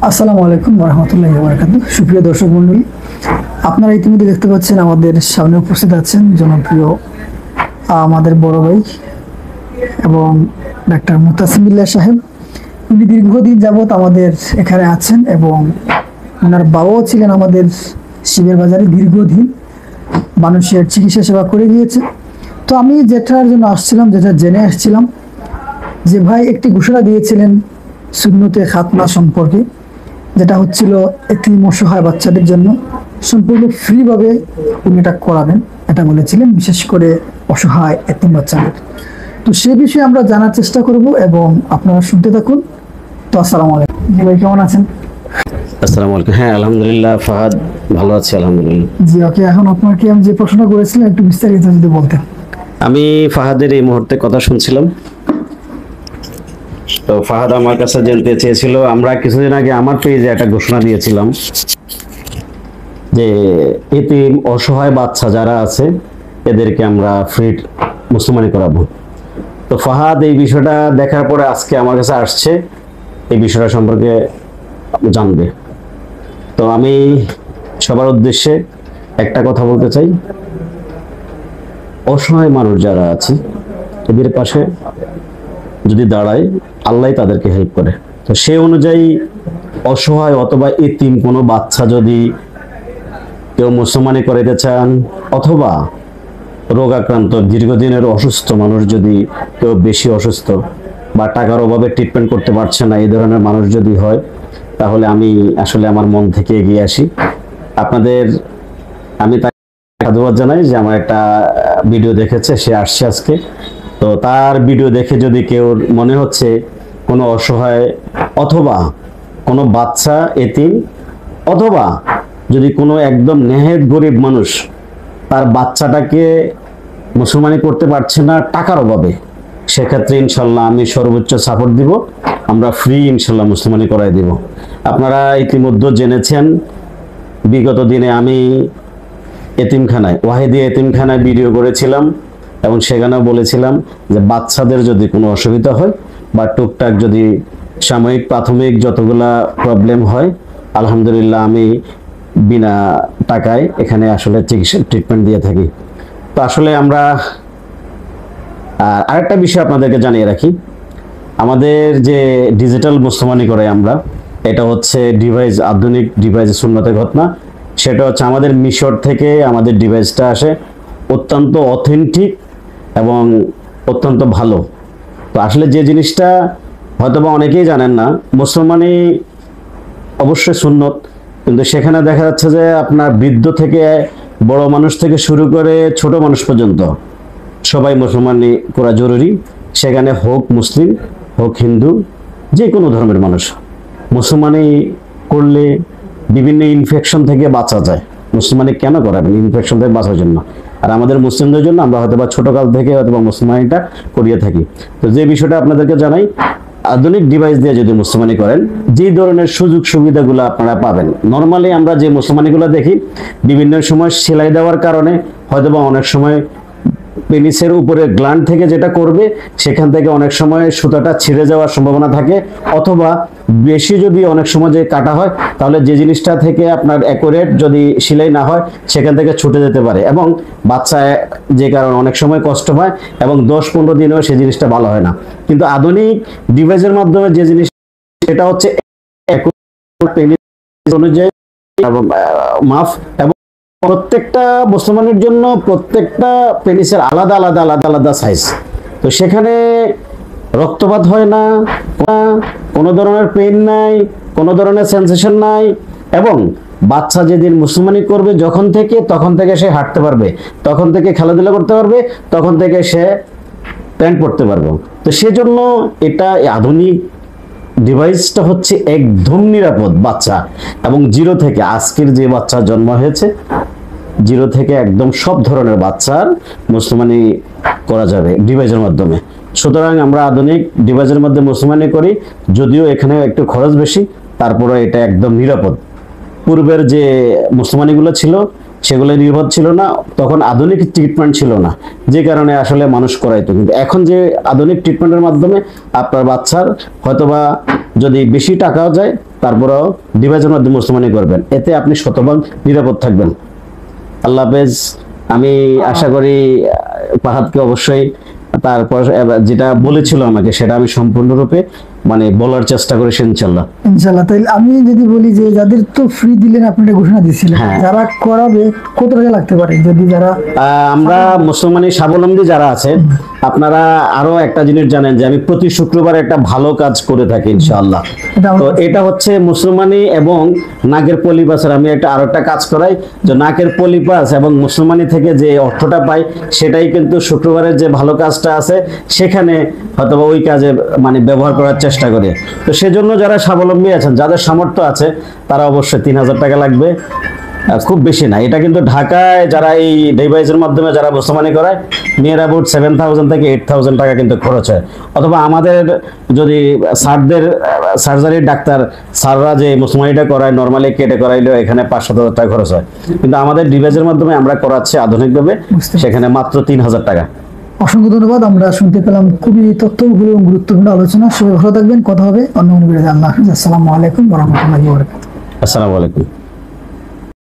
আসসালামু আলাইকুম রহমতুল্লাহি ওয়া বারাকাতুহু। সুপ্রিয় দর্শক মণ্ডলী, আপনারা ইতিমধ্যে দেখতে পাচ্ছেন আমাদের সামনে উপস্থিত আছেন জনপ্রিয় আমাদের বড় ভাই এবং ডাক্তার মুতাসিম বিল্লাহ সাহেব। উনি দীর্ঘদিন যাবৎ আমাদের এখানে আছেন এবং ওনার বাবাও ছিলেন আমাদের শিবের বাজারে দীর্ঘদিন মানুষের চিকিৎসা সেবা করে গিয়েছে। তো আমি যেটার জন্য আসছিলাম, যেটা জেনে আসছিলাম যে ভাই একটি ঘোষণা দিয়েছিলেন সুন্নতে খাতনা সম্পর্কে, যেটা হচ্ছিল এতিম অসহায় বাচ্চাদের জন্য সম্পূর্ণ ফ্রিভাবে উনি এটা করাবেন, এটা বলেছিলেন, বিশেষ করে অসহায় এতিম বাচ্চাদের। তো সে বিষয়ে আমরা জানার চেষ্টা করব এবং আপনারা শুনতে থাকুন। তো আসসালামু আলাইকুম। জি ভাই, কেমন আছেন? আসসালামু আলাইকুম। হ্যাঁ, আলহামদুলিল্লাহ ফাহাদ, ভালো আছি আলহামদুলিল্লাহ। জি ওকে, এখন আপনাকে আমি যে প্রশ্ন করেছিলাম একটু বিস্তারিত যদি বলতেন। আমি ফাহাদের এই মুহূর্তে কথা শুনছিলাম, তো ফাহাদ আমার কাছে জানতে চেয়েছিল, আমরা কিছুদিন আগে আমার পেজে একটা ঘোষণা দিয়েছিলাম যে এতিম অসহায় বাচ্চা যারা আছে এদেরকে আমরা ফ্রি মুসলমানি করাবো। তো ফাহাদ এই বিষয়টা দেখার পরে আজকে আমার কাছে আসছে এই বিষয়টা সম্পর্কে জানবে। তো আমি সবার উদ্দেশ্যে একটা কথা বলতে চাই, অসহায় মানুষ যারা আছে এদের পাশে যদি দাঁড়ায়, আল্লাহ তাদেরকে হেল্প করে। তো সেই অনুযায়ী অসহায় অথবা এতিম কোনো বাচ্চা যদি কেউ মুসলমানি করাইতে চান, অথবা রোগাক্রান্ত দীর্ঘদিনের অসুস্থ মানুষ, যদি কেউ বেশি অসুস্থ বা টাকার অভাবে ট্রিটমেন্ট করতে পারছে না, এই ধরনের মানুষ যদি হয়, তাহলে আমি আসলে আমার মন থেকে এগিয়ে আসি। আমি তাকে সাধুবাদ জানাই যে আমার একটা ভিডিও দেখেছে, সে আসছে আজকে। তো তার ভিডিও দেখে যদি কেউ মনে হচ্ছে কোনো অসহায় অথবা কোনো বাচ্চা এতিম, অথবা যদি কোনো একদম নেহেদ গরিব মানুষ তার বাচ্চাটাকে মুসলমানি করতে পারছে না টাকার অভাবে, সেক্ষেত্রে ইনশাল্লাহ আমি সর্বোচ্চ সাপোর্ট দিব, আমরা ফ্রি ইনশাল্লাহ মুসলমানি করাই দিব। আপনারা ইতিমধ্যে জেনেছেন, বিগত দিনে আমি এতিমখানায়, ওয়াহিদিয়া এতিমখানায় ভিডিও করেছিলাম এবং সেখানেও বলেছিলাম যে বাচ্চাদের যদি কোনো অসুবিধা হয় বা টুকটাক যদি সাময়িক প্রাথমিক যতগুলা প্রবলেম হয়, আলহামদুলিল্লাহ আমি বিনা টাকায় এখানে আসলে চিকিৎসা ট্রিটমেন্ট দিয়ে থাকি। তো আসলে আমরা আরেকটা বিষয় আপনাদেরকে জানিয়ে রাখি, আমাদের যে ডিজিটাল মুসলমানি করে আমরা, এটা হচ্ছে ডিভাইস, আধুনিক ডিভাইস সুন্নতের ঘটনা। সেটা হচ্ছে আমাদের মিশর থেকে আমাদের ডিভাইসটা আসে, অত্যন্ত অথেন্টিক এবং অত্যন্ত ভালো। তো আসলে যে জিনিসটা হয়তোবা অনেকেই জানেন না, মুসলমানি অবশ্যই সুন্নত, কিন্তু সেখানে দেখা যাচ্ছে যে আপনার বৃদ্ধ থেকে বড় মানুষ থেকে শুরু করে ছোট মানুষ পর্যন্ত সবাই মুসলমানি করা জরুরি। সেখানে হোক মুসলিম, হোক হিন্দু, যে কোনো ধর্মের মানুষ মুসলমানি করলে বিভিন্ন ইনফেকশন থেকে বাঁচা যায়। মুসলমানি কেন করাবেন? ইনফেকশন থেকে বাঁচার জন্য। আর আমাদের মুসলিমদের জন্য আমরা হয়তো বা ছোটকাল থেকে হয়তো বা মুসলমানিটা করিয়ে থাকি। তো যে বিষয়টা আপনাদেরকে জানাই, আধুনিক ডিভাইস দিয়ে যদি মুসলমানি করেন, যে ধরনের সুযোগ সুবিধাগুলো আপনারা পাবেন, নর্মালি আমরা যে মুসলমানিগুলো দেখি বিভিন্ন সময় সেলাই দেওয়ার কারণে হয়তোবা অনেক সময় পেনিসের উপরে গ্ল্যান্ড থেকে যেটা করবে সেখান থেকে অনেক সময় সুতাটা ছিঁড়ে যাওয়ার সম্ভাবনা থাকে, অথবা বেশি যদি অনেক সময় যে কাটা হয় তাহলে যে জিনিসটা থেকে আপনার অ্যাকুরেট যদি সেলাই না হয় সেখান থেকে ছুটে যেতে পারে, এবং বাচ্চা যে কারণে অনেক সময় কষ্ট হয় এবং 10-15 দিনেও সেই জিনিসটা ভালো হয় না। কিন্তু আধুনিক ডিভাইসের মাধ্যমে যে জিনিস, সেটা হচ্ছে পেনিস অনুযায়ী মাপ, এবং প্রত্যেকটা মুসলমানের জন্য প্রত্যেকটা পেনিসের আলাদা আলাদা আলাদা আলাদা সাইজ। তো সেখানে রক্তপাত হয় না, কোনো ধরনের পেইন নাই, কোনো ধরনের সেন্সেশন নাই, এবং বাচ্চা যেদিন মুসলমানি করবে তখন থেকে সে হাঁটতে পারবে, তখন থেকে খেলাধুলা করতে পারবে, তখন থেকে সে প্যান্ট পরতে পারবে। তো সেজন্য এটা আধুনিক ডিভাইসটা হচ্ছে একদম নিরাপদ বাচ্চা, এবং জিরো থেকে, আজকের যে বাচ্চার জন্ম হয়েছে জিরো থেকে একদম সব ধরনের বাচ্চার মুসলমানি করা যাবে ডিভাইসের মাধ্যমে। সুতরাং আমরা আধুনিক ডিভাইসের মধ্যে মুসলমানি করি, যদিও এখানে একটু খরচ বেশি, তারপরে এটা একদম নিরাপদ। পূর্বের যে মুসলমানিগুলো ছিল সেগুলো নিরাপদ ছিল না, তখন আধুনিক ট্রিটমেন্ট ছিল না, যে কারণে আসলে মানুষ করাইতো। কিন্তু এখন যে আধুনিক ট্রিটমেন্টের মাধ্যমে আপনার বাচ্চার হয়তোবা যদি বেশি টাকাও যায় তারপরেও ডিভাইসের মাধ্যমে মুসলমানি করবেন, এতে আপনি শতভাগ নিরাপদ থাকবেন। আল্লাহ হাফেজ। আমি আশা করি ফাহাদকে অবশ্যই তারপর যেটা বলেছিল আমাকে সেটা আমি সম্পূর্ণরূপে মানে বলার চেষ্টা করেছি ইনশাল্লাহ। ইনশাল্লাহ। তাইলে আমি যদি বলি যে যাদের তো ফ্রি দিলেন, আপনি একটা ঘোষণা দিয়েছিলেন, হ্যাঁ। যারা করাবে কত টাকা লাগতে পারে যদি যারা আমরা মুসলমানি স্বাবলম্বী যারা আছে, আপনারা আরো একটা জিনিস জানেন যে আমি প্রতি শুক্রবার একটা ভালো কাজ করে থাকি ইনশাআল্লাহ। এটা তো এটা হচ্ছে মুসলমানি এবং নাকের পলিপাসের আমি আরো একটা কাজ করাই, যে নাকের পলিপাস এবং মুসলমানি থেকে যে অর্থটা পাই সেটাই কিন্তু শুক্রবারের যে ভালো কাজটা আছে সেখানে হয়তোবা ওই কাজে মানে ব্যবহার করার চেষ্টা করি। তো সেজন্য যারা স্বাবলম্বী আছেন, যাদের সামর্থ্য আছে, তারা অবশ্যই 3000 টাকা লাগবে, খুব বেশি না। এটা কিন্তু ঢাকায় যারা এই ডিভাইসের মাধ্যমে যারা মুসলমানি করায় নিয়ার অ্যাবাউট 7000 থেকে 8000 টাকা কিন্তু খরচ হয়। অথবা আমাদের যদি স্যারদের সার্জারির ডাক্তার স্যাররা যে মুসলমানিটা করায় নর্মালি কেটে করাইলেও এখানে 5-7 টাকা খরচ হয়, কিন্তু আমাদের ডিভাইসের মাধ্যমে আমরা করাচ্ছি আধুনিকভাবে, বুঝতে সেখানে মাত্র 3000 টাকা। অসংখ্য ধন্যবাদ। আমরা শুনতে পেলাম খুবই তথ্যবহুল এবং গুরুত্বপূর্ণ আলোচনা। সবাই ভালো থাকবেন, কথা হবে অন্য কোনো ভিডিওতে। আল্লাহ হাফিজ। আসসালামু আলাইকুম ওয়া রাহমাতুল্লাহি ওয়া বারাকাতুহু। আসসালামু আলাইকুম।